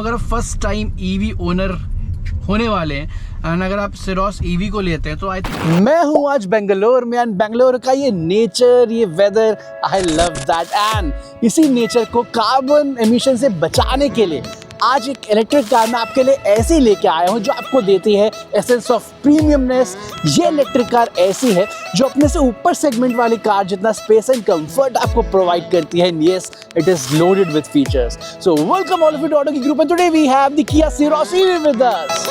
अगर first time EV owner होने वाले हैं एंड अगर आप सिरोस ईवी को लेते हैं तो आई थिंक मैं हूँ आज बेंगलोर में एंड बेंगलोर का ये नेचर, ये weather, I love that. And इसी नेचर को कार्बन एमिशन से बचाने के लिए आज एक इलेक्ट्रिक कार मैं आपके लिए ऐसी लेके आया हूँ जो आपको देती है एसेंस ऑफ प्रीमियमनेस। ये इलेक्ट्रिक कार ऐसी है जो अपने से ऊपर सेगमेंट वाली कार जितना स्पेस एंड कंफर्ट आपको प्रोवाइड करती है। Yes, it is loaded with features. So welcome all of you to auto की group and today we have the Kia Syros EV with us.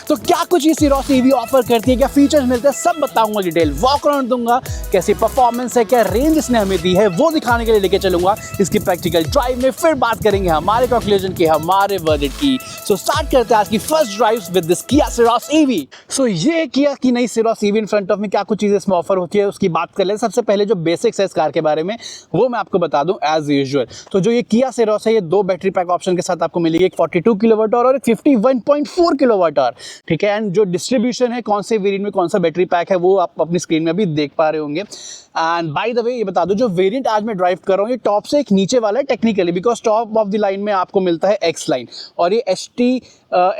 तो क्या कुछ ये सिरोस ईवी ऑफर करती है, क्या फीचर्स मिलते हैं, सब बताऊंगा, डिटेल वॉक अराउंड दूंगा, कैसी परफॉर्मेंस है, क्या रेंज इसने हमें दी है वो दिखाने के लिए लेके चलूंगा इसकी प्रैक्टिकल ड्राइव में। फिर बात करेंगे हमारे कंक्लूजन की, हमारे वर्डिक्ट की। सो स्टार्ट करते हैं आज की फर्स्ट ड्राइव विद दिस किया सिरोस ईवी। सो ये किया की नई सिरोस ईवी इन फ्रंट ऑफ में, क्या कुछ चीजें इसमें ऑफर होती है उसकी बात कर ले। सबसे पहले जो बेसिक्स है इस कार के बारे में वो मैं आपको बता दूं एज यूजुअल। तो जो ये किया सिरोस है ये दो बैटरी पैक ऑप्शन के साथ आपको मिलेगी, एक 42 किलोवाट और एक 51.4 किलोवाट आवर। ठीक है, एंड जो डिस्ट्रीब्यूशन है कौन से वेरिएंट में कौन सा बैटरी पैक है वो आप अपनी स्क्रीन में भी देख पा रहे होंगे। एंड बाय द वे ये बता दो, जो वेरिएंट आज मैं ड्राइव कर रहा हूँ ये टॉप से एक नीचे वाला है technically, because top of the line में आपको मिलता है एक्स लाइन और ये HT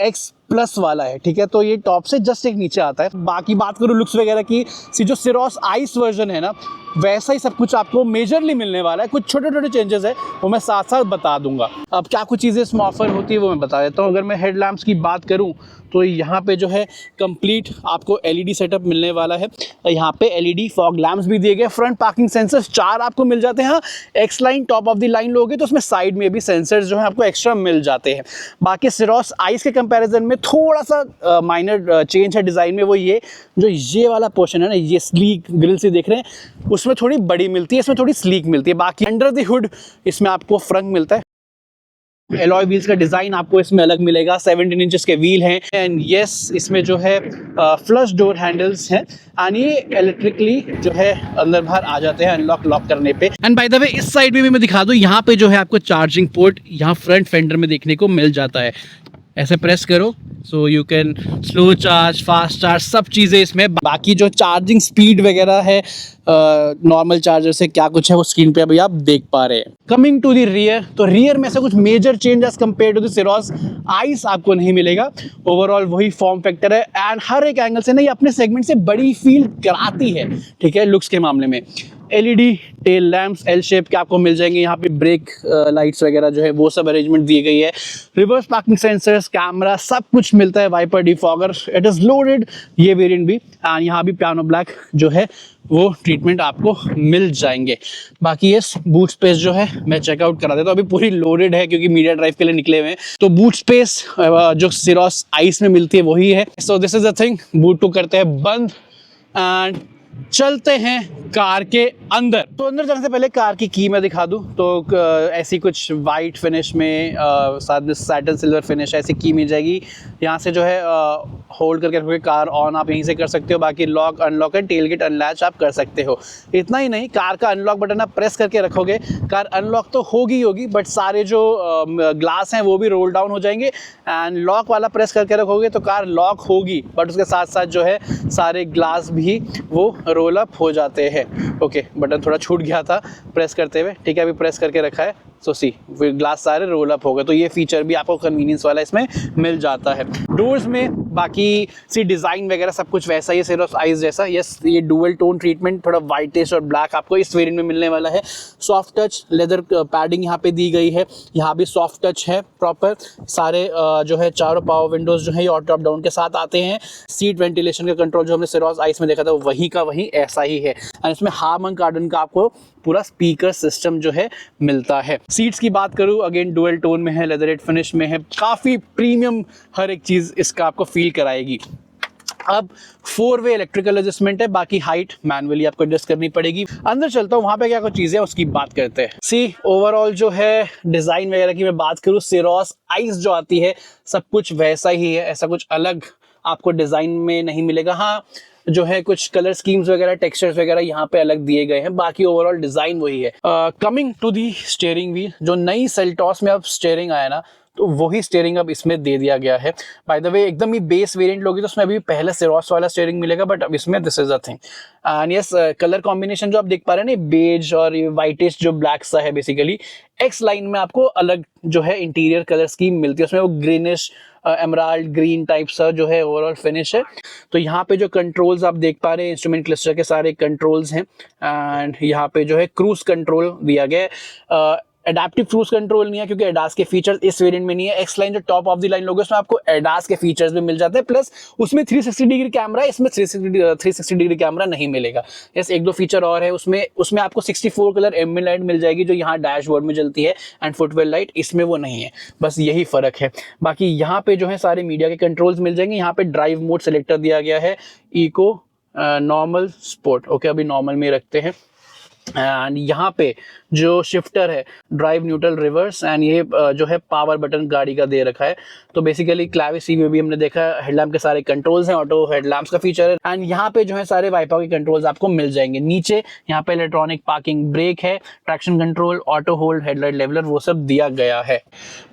X प्लस वाला है। ठीक है, तो ये टॉप से जस्ट एक नीचे आता है। बाकी बात करूँ लुक्स वगैरह की, जो सिरोस आइस वर्जन है ना वैसा ही सब कुछ आपको मेजरली मिलने वाला है। कुछ छोटे छोटे चेंजेस है वो मैं साथ साथ बता दूंगा। अब क्या कुछ चीज़ें इसमें ऑफर होती है वो मैं बता देता हूँ। अगर मैं हेडलैम्प्स की बात करूँ तो यहाँ पे जो है कंप्लीट आपको LED सेटअप मिलने वाला है। यहाँ पे LED फॉग लैम्प्स भी दिए गए। फ्रंट पार्किंग सेंसर्स 4 आपको मिल जाते हैं। हाँ, x line top of the line लोगे तो उसमें साइड में भी सेंसर्स जो है आपको एक्स्ट्रा मिल जाते हैं। बाकी सिरोस आइस के कंपैरिजन में थोड़ा सा माइनर चेंज है डिज़ाइन में, वो ये वाला पोर्शन है ना, ये स्लीक ग्रिल से देख रहे हैं उसमें थोड़ी बड़ी मिलती है, इसमें थोड़ी स्लीक मिलती है। बाकी अंडर द हुड इसमें आपको फ्रंट मिलता है। एलॉय व्हील्स का डिज़ाइन आपको इसमें अलग मिलेगा, 17 इंचेस के व्हील हैं। एंड यस, इसमें जो है फ्लश डोर हैंडल्स हैं एंड ये इलेक्ट्रिकली जो है अंदर बाहर आ जाते हैं अनलॉक लॉक करने पे। एंड बाय द वे इस साइड में भी मैं दिखा दूं, यहाँ पे जो है आपको चार्जिंग पोर्ट यहाँ फ्रंट फेंडर में देखने को मिल जाता है। ऐसे प्रेस करो so you can slow charge, fast charge, सब चीज़ें इसमें। बाकी जो चार्जिंग स्पीड वगैरह है नॉर्मल चार्जर से क्या कुछ है वो स्क्रीन पे अभी आप देख पा रहे हैं। कमिंग टू द रियर, तो रियर में से कुछ major change as compare to the Syros ICE आपको नहीं मिलेगा। ओवरऑल वही फॉर्म फैक्टर है एंड हर एक एंगल से ना ये अपने सेगमेंट से बड़ी फील कराती है। ठीक है, लुक्स के मामले में LED tail lamps L shape के आपको मिल जाएंगे। यहाँ पे ब्रेक लाइट्स वगैरह जो है वो सब अरेंजमेंट दी गई है। रिवर्स पार्किंग सेंसर्स, कैमरा, सब कुछ मिलता है। Wiper defogger, it is loaded ये वेरिएंट भी। एंड यहाँ भी पियानो ब्लैक जो है वो ट्रीटमेंट आपको मिल जाएंगे। बाकी ये बूट स्पेस जो है मैं चेकआउट करा देता हूँ, अभी पूरी लोडेड है क्योंकि मीडिया ड्राइव के लिए निकले हुए हैं। तो बूट स्पेस जो सिरोस आइस में मिलती है वही है। So this is the thing. Boot को करते हैं बंद एंड चलते हैं कार के अंदर। तो अंदर जाने से पहले कार की की मैं दिखा दूं तो ऐसी कुछ वाइट फिनिश में साथ में सैटिन सिल्वर फिनिश ऐसी की मिल जाएगी। यहाँ से जो है होल्ड करके रखोगे कार ऑन आप यहीं से कर सकते हो। बाकी lock unlock and tailgate unlatch आप कर सकते हो। इतना ही नहीं, कार का अनलॉक बटन आप प्रेस करके रखोगे, कार अनलॉक तो होगी बट सारे जो ग्लास हैं वो भी रोल डाउन हो जाएंगे। एंड लॉक वाला प्रेस करके रखोगे तो कार लॉक होगी बट उसके साथ साथ जो है सारे ग्लास भी वो रोल अप हो जाते हैं। ओके, बटन थोड़ा छूट गया था प्रेस करते हुए। ठीक है, अभी प्रेस करके रखा है। सो सी ग्लास सारे रोल अप हो गए, तो ये फीचर भी आपको कन्वीनियंस वाला इसमें मिल जाता है। डोर्स में बाकी सी डिज़ाइन वगैरह सब कुछ वैसा ही सिरोस आइस जैसा। यस, ये डुअल टोन ट्रीटमेंट थोड़ा वाइटिश और ब्लैक आपको इस वेरिएंट में मिलने वाला है। सॉफ्ट टच लेदर पैडिंग यहाँ पे दी गई है, यहाँ भी सॉफ्ट टच है प्रॉपर। सारे जो है चारों पावर विंडोज़ जो है ये ऑटो अप डाउन के साथ आते हैं। सीट वेंटिलेशन का कंट्रोल जो हमने सिरोस आइस में देखा था वही का वही ऐसा ही है। एंड इसमें हार्मन कार्डन का आपको पूरा स्पीकर सिस्टम जो है मिलता है। सीट्स की बात करूं, अगेन डुअल टोन में है, लेदरेट फिनिश में है, काफ़ी प्रीमियम हर एक चीज़ इसका आपको फील कराएगी। अब 4-वे इलेक्ट्रिकल एडजस्टमेंट है, बाकी हाइट मैनुअली आपको एडजस्ट करनी पड़ेगी। अंदर चलता हूँ, वहाँ पे क्या कुछ चीज़ें हैं उसकी बात करते हैं। सी ओवरऑल जो है डिज़ाइन वगैरह की मैं बात करूँ, सिरोस आइस जो आती है सब कुछ वैसा ही है, ऐसा कुछ अलग आपको डिज़ाइन में नहीं मिलेगा। हाँ, जो है कुछ कलर स्कीम्स वगैरह, टेक्सचर्स वगैरह यहाँ पे अलग दिए गए हैं, बाकी ओवरऑल डिज़ाइन वही है। Coming to the steering wheel, जो नई सेल्टॉस में अब स्टीयरिंग आया ना तो वही स्टीयरिंग अब इसमें दे दिया गया है। बाय द वे एकदम ही बेस वेरिएंट लोगे तो उसमें अभी पहले सिरोस वाला स्टीयरिंग मिलेगा, बट अब इसमें this is a thing. And yes, colour combination जो आप देख पा रहे हैं ना, बेज और ये व्हाइटिश जो ब्लैक सा है, बेसिकली एक्स लाइन में आपको अलग जो है इंटीरियर कलर स्कीम मिलती है, उसमें वो ग्रीनिश एमराल्ड ग्रीन टाइप सा जो है ओवरऑल फिनिश है। तो यहाँ पे जो कंट्रोल्स आप देख पा रहे हैं, इंस्ट्रूमेंट क्लस्टर के सारे कंट्रोल्स हैं। एंड यहाँ पे जो है क्रूज कंट्रोल दिया गया है। एडाप्टिव क्रूज कंट्रोल नहीं है क्योंकि एडास के फीचर्स इस वेरिएंट में नहीं है। एक्स लाइन जो टॉप ऑफ द लाइन लोगे उसमें आपको एडास के फीचर्स भी मिल जाते हैं, प्लस उसमें 360 डिग्री कैमरा है, इसमें 360 डिग्री कैमरा नहीं मिलेगा। यस, एक दो फीचर और है उसमें आपको 64 कलर एम्बिएंट लाइट मिल जाएगी जो यहाँ डैशबोर्ड में जलती है, एंड फुटवेल लाइट इसमें वो नहीं है, बस यही फर्क है। बाकी यहाँ पे जो है सारे मीडिया के कंट्रोल्स मिल जाएंगे। यहाँ पे ड्राइव मोड सेलेक्टर दिया गया है, इको, नॉर्मल, स्पोर्ट। ओके, अभी नॉर्मल में रखते हैं। एंड यहाँ पे जो शिफ्टर है, ड्राइव, न्यूट्रल, रिवर्स, एंड ये जो है पावर बटन गाड़ी का दे रखा है। तो बेसिकली क्लैविस में भी हमने देखा हेडलैम्प के सारे कंट्रोल्स हैं, ऑटो हेडलैम्प्स का फीचर है। एंड यहाँ पे जो है सारे वाइपर के कंट्रोल्स आपको मिल जाएंगे। नीचे यहाँ पे इलेक्ट्रॉनिक पार्किंग ब्रेक है, traction control, auto hold, headlight leveller, वो सब दिया गया है।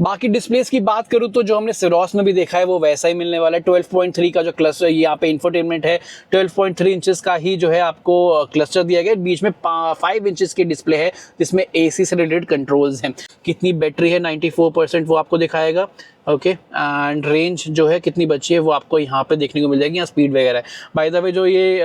बाकी डिस्प्लेस की बात करूँ तो जो हमने सिरोस में भी देखा है वो वैसा ही मिलने वाला है। 12.3 का जो क्लस्टर यहाँ पे इंफोटेनमेंट है, 12.3 इंचेस का ही जो है आपको क्लस्टर दिया गया है। बीच में 5 इंचेस की डिस्प्ले है जिसमें एसी से रिलेटेड कंट्रोल्स हैं। कितनी बैटरी है, 94% वो आपको दिखाएगा। ओके, एंड रेंज जो है कितनी बची है वो आपको यहाँ पे देखने को मिल जाएगी। यहाँ स्पीड वगैरह है। बाय द वे जो ये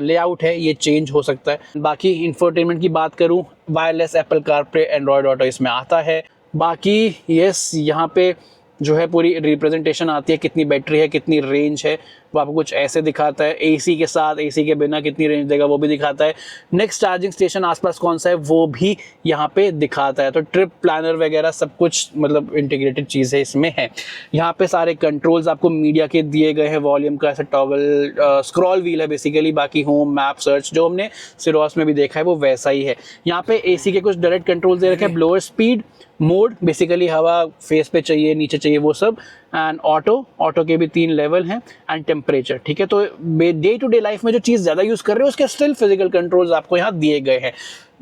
लेआउट है ये चेंज हो सकता है। बाकी इंफोटेनमेंट की बात करूँ, wireless Apple CarPlay, Android auto इसमें आता है। बाकी यस, यहाँ पे जो है पूरी रिप्रेजेंटेशन आती है, कितनी बैटरी है, कितनी रेंज है, वो आपको कुछ ऐसे दिखाता है। एसी के साथ, एसी के बिना कितनी रेंज देगा वो भी दिखाता है। नेक्स्ट चार्जिंग स्टेशन आसपास कौन सा है वो भी यहाँ पे दिखाता है। तो ट्रिप प्लानर वगैरह सब कुछ मतलब इंटीग्रेटेड चीज़ें इसमें है। यहाँ पे सारे कंट्रोल्स आपको मीडिया के दिए गए हैं। वॉल्यूम का ऐसा टॉगल स्क्रॉल व्हील है बेसिकली। बाकी होम, मैप, सर्च जो हमने सिरोस में भी देखा है वो वैसा ही है। यहाँ पे एसी के कुछ डायरेक्ट कंट्रोल्स दे रखे हैं। ब्लोअर स्पीड मोड, बेसिकली हवा फेस पे चाहिए, नीचे चाहिए, वो सब। एंड ऑटो के भी 3 लेवल हैं। एंड टेम्परेचर, ठीक है। तो डे टू डे लाइफ में जो चीज़ ज़्यादा यूज़ कर रहे हो उसके स्टिल फिजिकल कंट्रोल्स आपको यहाँ दिए गए हैं।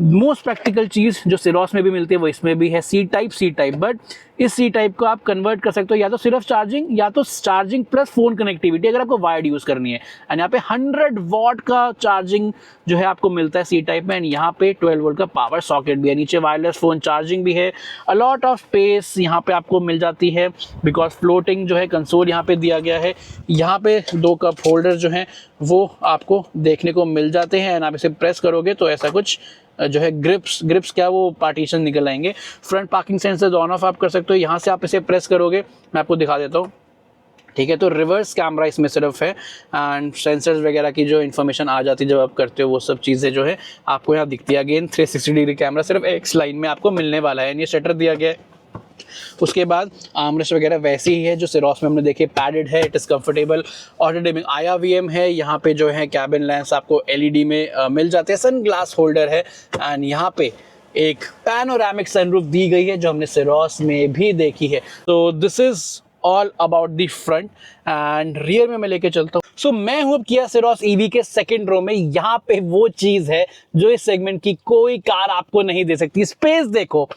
मोस्ट प्रैक्टिकल चीज़ जो सिरोस में भी मिलती है वो इसमें भी है, सी टाइप। बट इस सी टाइप को आप कन्वर्ट कर सकते हो या तो सिर्फ चार्जिंग या तो चार्जिंग प्लस फोन कनेक्टिविटी, अगर आपको वायर्ड यूज़ करनी है। एंड यहाँ पे 100 वॉट का चार्जिंग जो है आपको मिलता है सी टाइप में। एंड यहाँ पे 12 वोल्ट का पावर सॉकेट भी है। नीचे वायरलेस फ़ोन चार्जिंग भी है। अ लॉट ऑफ स्पेस यहाँ पे आपको मिल जाती है बिकॉज फ्लोटिंग जो है कंसोल यहाँ पे दिया गया है। यहाँ पे 2 कप होल्डर जो हैं वो आपको देखने को मिल जाते हैं। एंड आप इसे प्रेस करोगे तो ऐसा कुछ जो है ग्रिप्स क्या वो पार्टीशन निकल आएंगे। Front parking sensor on off आप कर सकते हो। यहाँ से आप इसे प्रेस करोगे, मैं आपको दिखा देता हूँ, ठीक है। तो रिवर्स कैमरा इसमें सिर्फ है। एंड सेंसर्स वगैरह की जो इन्फॉर्मेशन आ जाती है जब आप करते हो वो सब चीज़ें जो है आपको यहाँ दिखती है। अगेन 360 डिग्री कैमरा सिर्फ एक्स लाइन में आपको मिलने वाला है। ये शटर दिया गया है। उसके बाद आर्मरेस्ट वगैरह वैसे ही है जो सिरोस में हमने देखे, पैडेड है, it is comfortable. Auto dimming IRVM है। यहाँ पे जो है कैबिन लैंप्स आपको LED में मिल जाते हैं। सन ग्लास होल्डर है। एंड यहाँ पे एक पैनोरामिक सनरूफ दी गई है जो हमने सिरोस में भी देखी है। तो this is all about the front. And rear में मैं लेके चलता हूँ। सो मैं हूँ अब किया सिरोस EV के सेकंड रो में। यहाँ पे वो चीज़ है जो इस सेगमेंट की कोई कार आपको नहीं दे सकती। स्पेस देखो,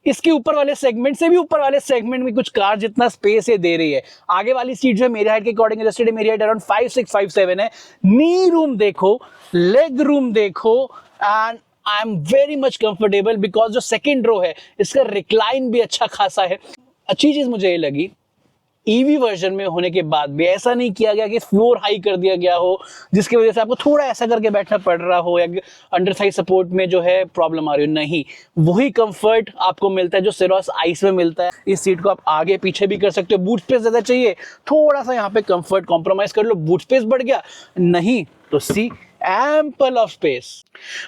इसके ऊपर वाले सेगमेंट से भी ऊपर वाले सेगमेंट में कुछ कार जितना स्पेस ये दे रही है। आगे वाली सीट जो है मेरे हाइट के अकॉर्डिंग एडजस्टेड है। मेरी हाइट अराउंड 5'6", 5'7" है। नी रूम देखो, लेग रूम देखो, and I am very much comfortable because जो सेकंड रो है इसका रिक्लाइन भी अच्छा खासा है। अच्छी चीज मुझे ये लगी, ईवी वर्जन में होने के बाद भी ऐसा नहीं किया गया कि फ्लोर हाई कर दिया गया हो जिसकी वजह से आपको थोड़ा ऐसा करके बैठना पड़ रहा हो या अंडर थाई सपोर्ट में जो है प्रॉब्लम आ रही हो। नहीं, वही कंफर्ट आपको मिलता है जो सिरोस आइस में मिलता है। इस सीट को आप आगे पीछे भी कर सकते हो। बूट स्पेस ज्यादा चाहिए, थोड़ा सा यहाँ पे कंफर्ट कॉम्प्रोमाइज कर लो, बूट स्पेस बढ़ गया, नहीं तो सी एम्पल ऑफ स्पेस।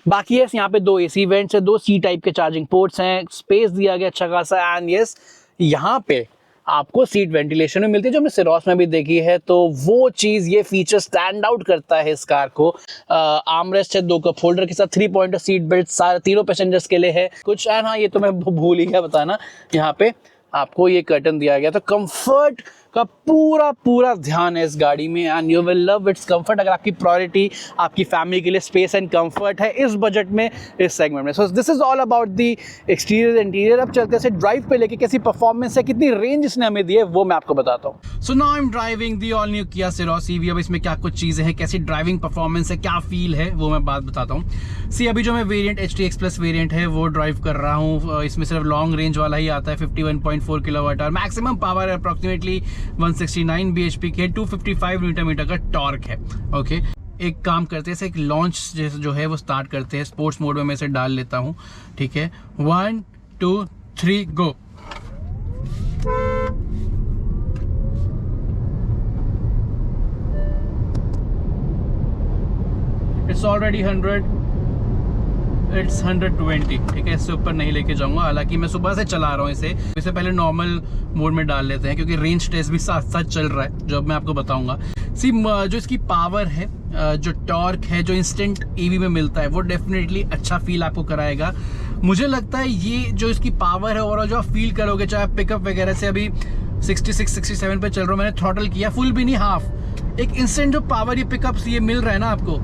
बाकी यस, यहाँ पे 2 AC वेंट्स है, 2 C टाइप के चार्जिंग पोर्ट्स हैं, स्पेस दिया गया अच्छा खासा। एंड यस, यहाँ पे आपको सीट वेंटिलेशन में मिलती है जो हमने सिरोस में भी देखी है। तो वो चीज, ये फीचर स्टैंड आउट करता है इस कार को। आर्मरेस्ट है 2 कप होल्डर के साथ, 3 पॉइंटर सीट बेल्ट सारे तीनों पैसेंजर्स के लिए है कुछ। एंड हाँ, ये तो मैं भूल ही गया बताना, यहाँ पे आपको ये कर्टन दिया गया। तो कंफर्ट का पूरा ध्यान है इस गाड़ी में and you will love it's comfort. अगर आपकी प्रायोरिटी आपकी फैमिली के लिए स्पेस एंड कंफर्ट है इस बजट में, इस सेगमेंट में, so this is all about the exterior interior. अब चलते हैं ड्राइव पे लेके कैसी परफॉर्मेंस है, कितनी रेंज इसने हमें दी है, वो मैं आपको बताता हूँ। So now I am driving the all new किया सेरोस ईवी। अब इसमें क्या कुछ चीज़ें हैं, कैसी ड्राइविंग परफॉर्मेंस है, क्या फील है, वो मैं बात बताता हूँ। सी अभी जो मैं वेरिएंट HTX प्लस वेरिएंट है वो ड्राइव कर रहा हूँ। इसमें सिर्फ लॉन्ग रेंज वाला ही आता है, 51.4 किलोवाट और मैक्सिमम पावर अप्रॉक्सीमेटली 169 bhp के 255 न्यूटन मीटर का टॉर्क है। ओके, एक काम करते हैं, एक लॉन्च जो है वो स्टार्ट करते हैं। स्पोर्ट्स मोड में मैं इसे डाल लेता हूँ। ठीक है, 1 2 3 गो। It's already 100, it's 120। ठीक है, इससे ऊपर नहीं लेके जाऊंगा। हालांकि मैं सुबह से चला रहा हूँ इसे पहले नॉर्मल मोड में डाल लेते हैं क्योंकि रेंज टेस्ट भी साथ साथ चल रहा है, जो अब मैं आपको बताऊंगा। सी जो इसकी पावर है, जो टॉर्क है, जो इंस्टेंट ईवी में मिलता है, वो डेफिनेटली अच्छा फील आपको कराएगा। मुझे लगता है ये जो इसकी पावर है और जो आप फील करोगे, चाहे आप पिकअप वगैरह से अभी 66-67 पे चल रहा हूँ, मैंने थ्रॉटल किया, फुल भी नहीं, हाफ। एक इंस्टेंट जो पावर ये पिकअप ये मिल रहा है ना आपको,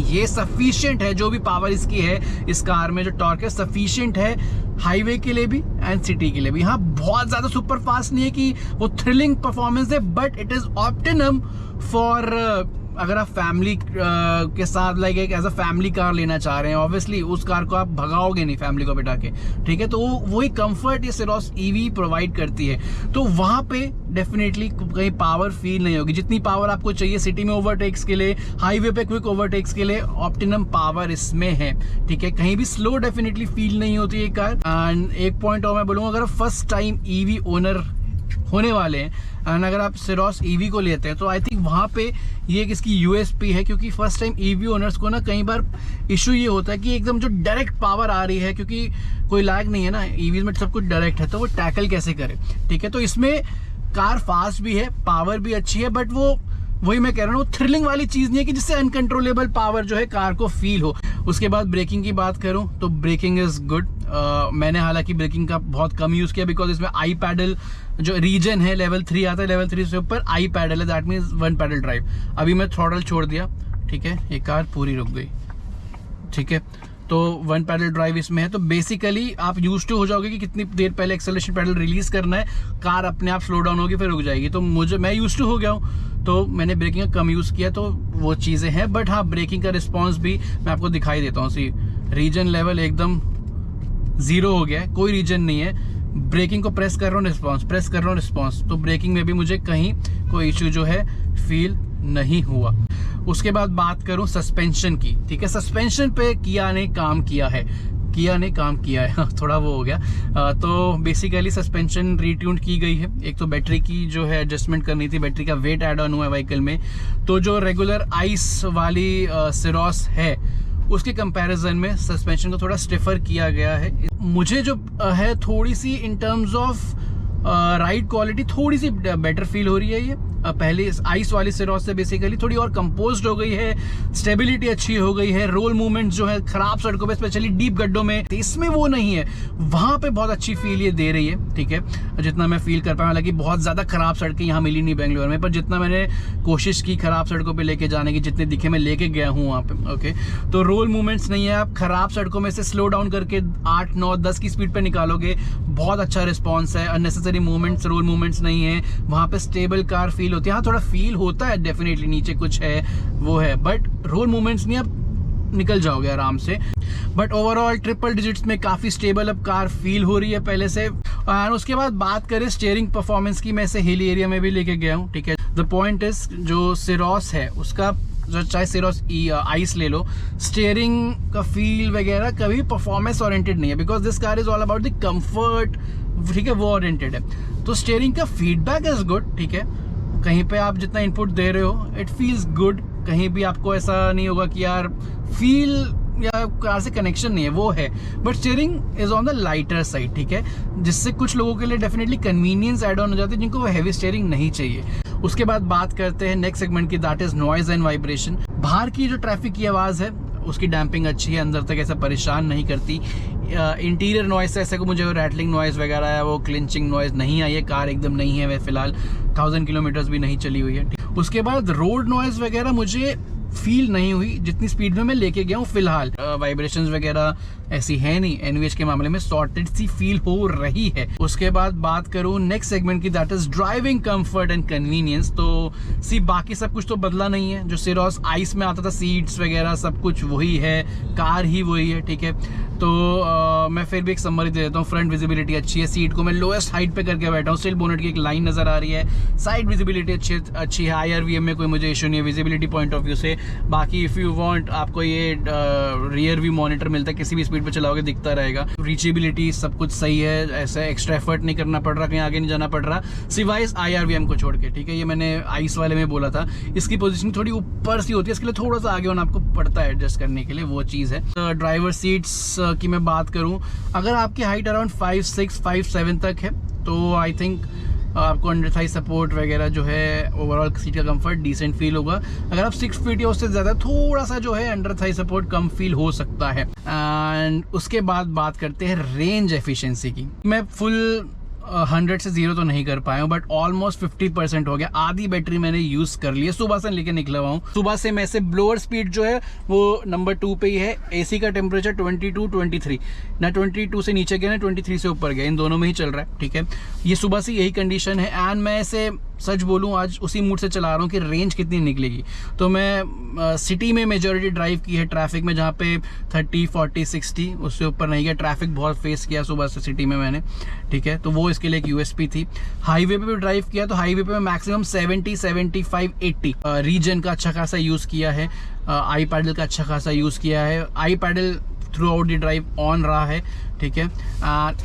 ये सफिशिएंट है। जो भी पावर इसकी है इस कार में, जो टॉर्क है, सफिशिएंट है हाईवे के लिए भी एंड सिटी के लिए भी। हाँ, बहुत ज़्यादा सुपर फास्ट नहीं है कि वो थ्रिलिंग परफॉर्मेंस है, but it is optimum for अगर आप फैमिली के साथ लाइक एक एज अ फैमिली कार लेना चाह रहे हैं। ऑब्वियसली उस कार को आप भगाओगे नहीं फैमिली को बिठा के। ठीक है, तो वही कंफर्ट ये सेरोस ईवी प्रोवाइड करती है। तो वहाँ पे डेफिनेटली कहीं पावर फील नहीं होगी। जितनी पावर आपको चाहिए सिटी में ओवरटेक्स के लिए, हाईवे पे क्विक ओवरटेक्स के लिए, ऑप्टिमम पावर इसमें है। ठीक है, कहीं भी स्लो डेफिनेटली फील नहीं होती है कार। एंड एक पॉइंट और मैं बोलूँगा, अगर फर्स्ट टाइम ईवी ओनर होने वाले हैं एंड अगर आप सेरोस ईवी को लेते हैं तो आई थिंक वहाँ पे ये एक इसकी यूएसपी है, क्योंकि फर्स्ट टाइम ईवी ओनर्स को ना कई बार इशू ये होता है कि एकदम जो डायरेक्ट पावर आ रही है, क्योंकि कोई लैग नहीं है ना, ईवी में सब कुछ डायरेक्ट है, तो वो टैकल कैसे करे। ठीक है, तो इसमें कार फास्ट भी है, पावर भी अच्छी है, बट वो वही मैं कह रहा हूँ, थ्रिलिंग वाली चीज़ नहीं है कि जिससे अनकंट्रोलेबल पावर जो है कार को फील हो। उसके बाद ब्रेकिंग की बात करूँ तो ब्रेकिंग इज़ गुड। मैंने हालांकि ब्रेकिंग का बहुत कम यूज़ किया, बिकॉज इसमें आई पैडल जो रीजन है लेवल 3 आता है, लेवल 3 से ऊपर आई पैडल है, दैट मीन्स 1 पैडल ड्राइव। अभी मैं थ्रॉटल छोड़ दिया, ठीक है, ये कार पूरी रुक गई। ठीक है, तो 1 पैडल ड्राइव इसमें है, तो बेसिकली आप यूज टू हो जाओगे कि कितनी देर पहले एक्सेलरेशन पैडल रिलीज करना है, कार अपने आप स्लो डाउन होगी, फिर रुक जाएगी। तो मैं यूज टू हो गया हूँ, तो मैंने ब्रेकिंग का कम यूज़ किया, तो वो चीज़ें हैं। बट हाँ, ब्रेकिंग का रिस्पॉन्स भी मैं आपको दिखाई देता हूँ। सी रीजन लेवल एकदम 0 हो गया है, कोई रीजन नहीं है। ब्रेकिंग को प्रेस कर रहा हूँ, रिस्पॉन्स, प्रेस कर रहा हूँ, रिस्पॉन्स। तो ब्रेकिंग में भी मुझे कहीं कोई इशू जो है फील नहीं हुआ। उसके बाद बात करूं सस्पेंशन की। ठीक है, सस्पेंशन पे किया ने काम किया है, थोड़ा वो हो गया। तो बेसिकली सस्पेंशन रीट्यून की गई है। एक तो बैटरी की जो है एडजस्टमेंट करनी थी, बैटरी का वेट ऐड ऑन हुआ है व्हीकल में, तो जो रेगुलर आइस वाली सेरोस है उसके कंपैरिजन में सस्पेंशन को थोड़ा स्टिफर किया गया है। मुझे जो है थोड़ी सी in terms of ride quality थोड़ी सी बेटर फील हो रही है। ये पहले आइस वाली सेरोस से बेसिकली थोड़ी और कंपोज्ड हो गई है, स्टेबिलिटी अच्छी हो गई है, रोल मूवमेंट जो है खराब सड़कों पे, स्पेशली डीप गड्ढों में, इसमें वो नहीं है, वहां पे बहुत अच्छी फील ये दे रही है। ठीक है, जितना मैं फील कर पाया, हालांकि बहुत ज्यादा खराब सड़कें यहाँ मिली नहीं बेंगलोर में, पर जितना मैंने कोशिश की खराब सड़कों पे लेके जाने की, जितने दिखे मैं लेके गया हूँ वहाँ पे। ओके, तो रोल मूवमेंट्स नहीं है, आप खराब सड़कों में से स्लो डाउन करके 8, 9, 10 की स्पीड पे निकालोगे, बहुत अच्छा रिस्पॉन्स है। अननेसेसरी मूवमेंट्स, रोल मूवमेंट्स नहीं है, वहाँ पे स्टेबल कार फील होती है। हाँ, थोड़ा फील होता है डेफिनेटली, नीचे कुछ है वो है, बट रोल मूवमेंट्स नहीं, आप निकल जाओगे आराम से। बट ओवरऑल ट्रिपल डिजिट्स में काफी स्टेबल अब कार फील हो रही है पहले से। और उसके बाद बात करें स्टीयरिंग परफॉर्मेंस की, मैं इसे हिल एरिया में भी लेके गया हूँ। ठीक है, द पॉइंट इज जो सेरोस है उसका, चाहे सेरोस आइस ले लो, स्टीयरिंग का फील वगैरह कभी परफॉर्मेंस ओरिएंटेड नहीं है, because this car is all about the comfort. ठीक है, वो ओरिएंटेड है। तो स्टीयरिंग का फीडबैक इज गुड। ठीक है, कहीं पे आप जितना इनपुट दे रहे हो इट फील्स गुड, कहीं भी आपको ऐसा नहीं होगा कि यार फील या कार से कनेक्शन नहीं है, वो है। But steering is on the lighter side. ठीक है, जिससे कुछ लोगों के लिए डेफिनेटली कन्वीनियंस एड ऑन हो जाती है, जिनको वो हैवी स्टीयरिंग नहीं चाहिए। उसके बाद बात करते हैं नेक्स्ट सेगमेंट की, that is noise and vibration. बाहर की जो ट्रैफिक की आवाज़ है उसकी डैम्पिंग अच्छी है, अंदर तक ऐसा परेशान नहीं करती। इंटीरियर नॉइस से ऐसे को मुझे रैटलिंग नॉइज़ वगैरह है, वो क्लिंचिंग नॉइज़ नहीं आई है, कार एकदम नहीं है वह फिलहाल। 1000 किलोमीटर्स भी नहीं चली हुई है। उसके बाद रोड नॉइज़ वगैरह मुझे फील नहीं हुई जितनी स्पीड में मैं लेके गया हूँ फिलहाल। वाइब्रेशंस वगैरह ऐसी है नहीं, एनवीएच के मामले में सॉर्टेड सी फील हो रही है। उसके बाद बात करूँ नेक्स्ट सेगमेंट की, that is driving comfort and convenience. तो सी बाकी सब कुछ तो बदला नहीं है, जो सिरोस आइस में आता था, सीट्स वगैरह सब कुछ वही है, कार ही वही है, ठीक है। तो मैं फिर भी एक समरी दे देता हूँ। फ्रंट विजिबिलिटी अच्छी है, सीट को मैं लोएस्ट हाइट पे करके बैठा हूँ, स्टिल बोनेट की एक लाइन नजर आ रही है, साइड विजिबिलिटी अच्छी है, IRVM में कोई मुझे इशू नहीं है विजिबिलिटी पॉइंट ऑफ व्यू से। बाकी इफ़ यू वांट आपको ये रियर व्यू मॉनिटर मिलता है, किसी भी स्पीड पे चलाओगे दिखता रहेगा। रीचेबिलिटी सब कुछ सही है, ऐसा एक्स्ट्रा एफर्ट नहीं करना पड़ रहा, कहीं आगे नहीं जाना पड़ रहा, सिवाय IRVM को छोड़ के, ठीक है। ये मैंने आइस वाले में बोला था, इसकी पोजीशनिंग थोड़ी ऊपर सी होती है, इसके लिए थोड़ा सा आगे होना आपको पड़ता है एडजस्ट करने के लिए, वो चीज़ है। ड्राइवर सीट्स की मैं बात करूँ, अगर आपकी हाइट अराउंड 5'6", 5'7" तक है तो आई थिंक आपको अंडर थाई सपोर्ट वगैरह जो है, ओवरऑल सीट का कंफर्ट डिसेंट फील होगा। अगर आप 6 फीट या उससे ज़्यादा, थोड़ा सा जो है अंडर थाई सपोर्ट कम फील हो सकता है। एंड उसके बाद बात करते हैं रेंज एफिशिएंसी की। मैं फुल 100 से 0 तो नहीं कर पाया हूँ, बट ऑलमोस्ट 50% हो गया। आधी बैटरी मैंने यूज़ कर ली है, सुबह से लेके निकला हुआ हूँ। सुबह से मैं से ब्लोअर स्पीड जो है वो नंबर 2 पे ही है। AC का टेम्परेचर 22, 23, ना 22 से नीचे गया ना 23 से ऊपर गया, इन दोनों में ही चल रहा है, ठीक है। ये सुबह से यही कंडीशन है। एंड मैं इसे सच बोलूँ आज उसी मूड से चला रहा हूँ कि रेंज कितनी निकलेगी। तो मैं सिटी में मेजॉरिटी ड्राइव की है, ट्रैफिक में जहाँ पे 30, 40, 60 उससे ऊपर नहीं गया। ट्रैफिक बहुत फेस किया सुबह से सिटी में मैंने, ठीक है, तो वो इसके लिए एक USP थी। हाईवे पे भी ड्राइव किया तो हाईवे पे मैं मैक्सिमम 70, 75, 80 रीजन का अच्छा खासा यूज़ किया है, आई पैडल का अच्छा खासा यूज़ किया है। E pedal throughout the drive on रहा है, ठीक है।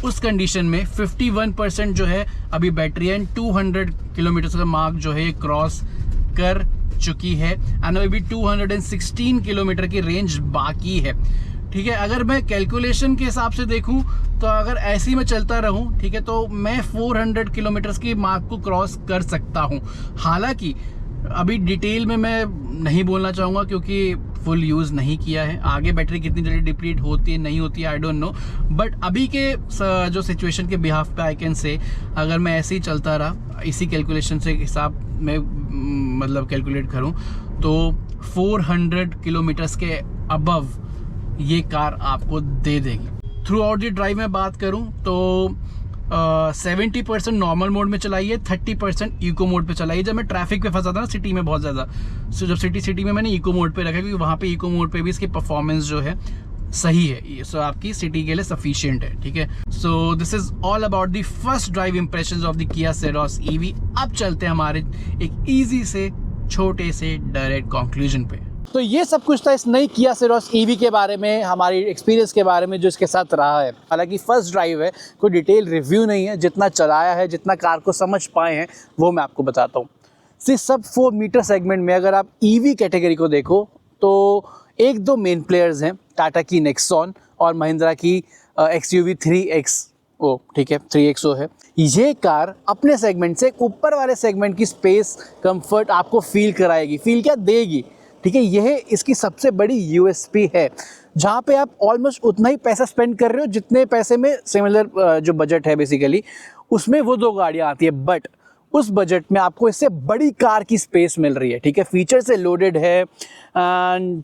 उस कंडीशन में 51% जो है अभी बैटरी एंड 200 किलोमीटर का मार्क जो है क्रॉस कर चुकी है। एंड अभी 216 किलोमीटर की रेंज बाकी है, ठीक है। अगर मैं कैलकुलेशन के हिसाब से देखूं तो अगर ऐसे ही मैं चलता रहूं, ठीक है, तो मैं 400 किलोमीटर्स की मार्क को क्रॉस कर सकता हूं। हालांकि अभी डिटेल में मैं नहीं बोलना चाहूँगा क्योंकि फुल यूज़ नहीं किया है। आगे बैटरी कितनी जल्दी डिप्लीट होती है नहीं होती है आई डोंट नो, बट अभी के जो सिचुएशन के बिहाफ पे आई कैन से, अगर मैं ऐसे ही चलता रहा इसी कैलकुलेशन से हिसाब में मतलब कैलकुलेट करूँ तो 400 किलोमीटर्स के अबव ये कार आपको दे देगी। थ्रू आउट द ड्राइव में बात करूँ तो 70% नॉर्मल मोड में चलाई है, 30% इको मोड पे चलाई है। जब मैं ट्रैफिक पे फंसा था ना सिटी में बहुत ज़्यादा, सो जब सिटी में मैंने इको मोड पे रखा क्योंकि वहाँ पे इको मोड पे भी इसकी परफॉर्मेंस जो है सही है, सो आपकी सिटी के लिए सफिशिएंट है, ठीक है। So this is all about the first drive impressions of the किया सेरोस EV। अब चलते हैं हमारे एक ईजी से छोटे से डायरेक्ट कंक्लूजन पे। तो ये सब कुछ था इस नई किया सेरोस EV के बारे में, हमारी एक्सपीरियंस के बारे में जो इसके साथ रहा है। हालांकि फर्स्ट ड्राइव है, कोई डिटेल रिव्यू नहीं है, जितना चलाया है, जितना कार को समझ पाए हैं वो मैं आपको बताता हूँ। सिर्फ सब 4 मीटर सेगमेंट में अगर आप EV कैटेगरी को देखो तो 1-2 मेन प्लेयर्स हैं, टाटा की नेक्सॉन और महिंद्रा की XUV 3XO, ठीक है, 3XO है। ये कार अपने सेगमेंट से ऊपर वाले सेगमेंट की स्पेस, कंफर्ट आपको फील कराएगी, फील क्या देगी, ठीक है। यह इसकी सबसे बड़ी USP है, जहाँ पे आप ऑलमोस्ट उतना ही पैसा स्पेंड कर रहे हो जितने पैसे में सिमिलर जो बजट है बेसिकली उसमें वो 2 गाड़ियाँ आती है, बट उस बजट में आपको इससे बड़ी कार की स्पेस मिल रही है, ठीक है। फीचर से लोडेड है,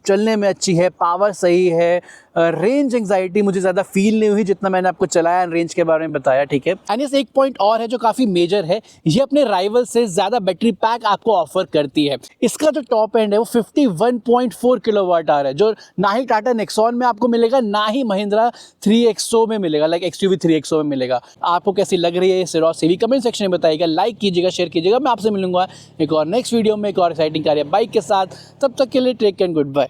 चलने में अच्छी है, पावर सही है, रेंज एंग्जाइटी मुझे ज़्यादा फील नहीं हुई जितना मैंने आपको चलाया रेंज के बारे में बताया, ठीक है। एंड इस एक पॉइंट और है जो काफ़ी मेजर है, ये अपने राइवल से ज़्यादा बैटरी पैक आपको ऑफर करती है। इसका जो टॉप एंड है वो 51.4 kWh है, जो ना ही टाटा नेक्सॉन में आपको मिलेगा ना ही महिंद्रा 3XO में मिलेगा, लाइक XUV 3XO में मिलेगा। आपको कैसी लग रही है ये सेरोस EV कमेंट सेक्शन में बताइएगा, लाइक कीजिएगा, शेयर कीजिएगा। मैं आपसे मिलूंगा एक और नेक्स्ट वीडियो में एक और एक्साइटिंग कार या बाइक के साथ। तब तक के लिए take care and good bye.